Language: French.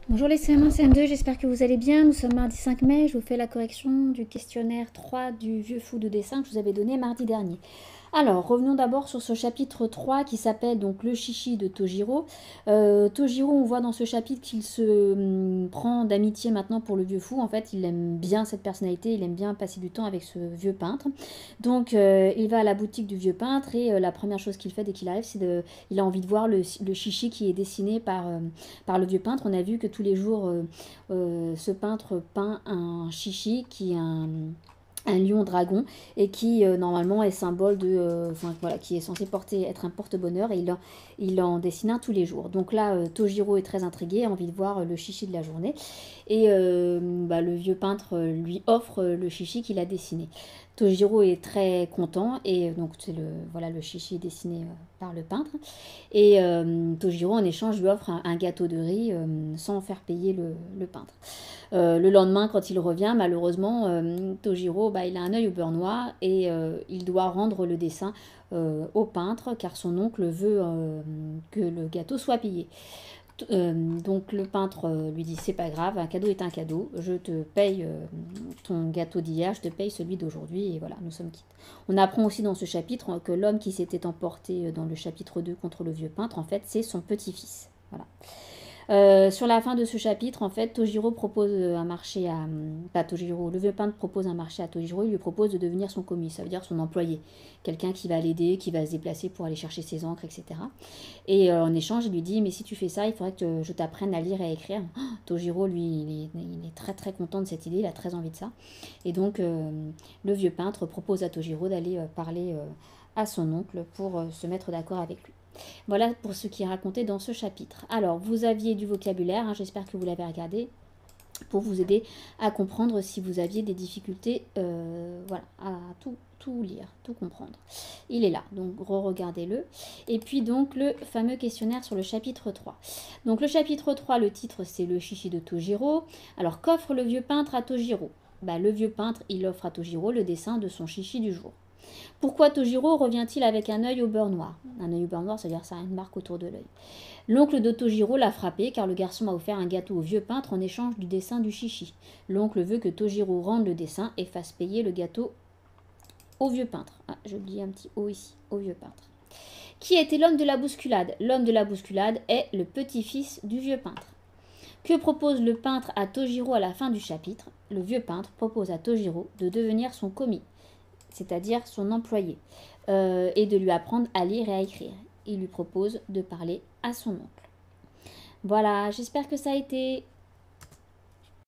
Bonjour les CM1, CM2, j'espère que vous allez bien. Nous sommes mardi 5 mai, je vous fais la correction du questionnaire 3 du vieux fou de dessin que je vous avais donné mardi dernier. Alors, revenons d'abord sur ce chapitre 3 qui s'appelle donc le chichi de Tojiro. Tojiro, on voit dans ce chapitre qu'il se prend d'amitié maintenant pour le vieux fou. En fait, il aime bien cette personnalité, il aime bien passer du temps avec ce vieux peintre. Donc, il va à la boutique du vieux peintre et la première chose qu'il fait dès qu'il arrive, il a envie de voir le chichi qui est dessiné par le vieux peintre. On a vu que tous les jours, ce peintre peint un chichi qui est un lion dragon et qui normalement est symbole de voilà, qui est censé être un porte-bonheur, et il en dessine un tous les jours. Donc là, Tojiro est très intrigué, a envie de voir le chichi de la journée, et le vieux peintre lui offre le chichi qu'il a dessiné. Tojiro est très content, et donc c'est le chichi dessiné par le peintre, et Tojiro en échange lui offre un gâteau de riz sans faire payer le peintre. Le lendemain, quand il revient, malheureusement, Tojiro, il a un œil au beurre noir, et il doit rendre le dessin au peintre car son oncle veut que le gâteau soit payé. Donc le peintre lui dit: c'est pas grave, un cadeau est un cadeau, je te paye ton gâteau d'hier, je te paye celui d'aujourd'hui, et voilà, nous sommes quittes. On apprend aussi dans ce chapitre que l'homme qui s'était emporté dans le chapitre 2 contre le vieux peintre, en fait, c'est son petit-fils. Voilà. Sur la fin de ce chapitre, en fait, Tojiro propose un marché à... Pas Tojiro, le vieux peintre propose un marché à Tojiro, il lui propose de devenir son commis, ça veut dire son employé. Quelqu'un qui va l'aider, qui va se déplacer pour aller chercher ses encres, etc. Et en échange, il lui dit: mais si tu fais ça, il faudrait que je t'apprenne à lire et à écrire. Tojiro, lui, il est très très content de cette idée, il a très envie de ça. Et donc, le vieux peintre propose à Tojiro d'aller parler à son oncle pour se mettre d'accord avec lui. Voilà pour ce qui est raconté dans ce chapitre. Alors, vous aviez du vocabulaire, j'espère que vous l'avez regardé, pour vous aider à comprendre si vous aviez des difficultés à tout lire, tout comprendre. Il est là, donc re-regardez-le. Et puis donc le fameux questionnaire sur le chapitre 3. Donc le chapitre 3, le titre c'est le chichi de Tojiro. Alors qu'offre le vieux peintre à Tojiro? Le vieux peintre, il offre à Tojiro le dessin de son chichi du jour. Pourquoi Tojiro revient-il avec un œil au beurre noir? Un œil au beurre noir, c'est-à-dire ça a une marque autour de l'œil. L'oncle de Tojiro l'a frappé car le garçon a offert un gâteau au vieux peintre en échange du dessin du chichi. L'oncle veut que Tojiro rende le dessin et fasse payer le gâteau au vieux peintre. Ah, j'ai oublié un petit O ici, au vieux peintre. Qui était l'homme de la bousculade? L'homme de la bousculade est le petit-fils du vieux peintre. Que propose le peintre à Tojiro à la fin du chapitre? Le vieux peintre propose à Tojiro de devenir son commis, c'est-à-dire son employé, et de lui apprendre à lire et à écrire. Il lui propose de parler à son oncle. Voilà, j'espère que ça a été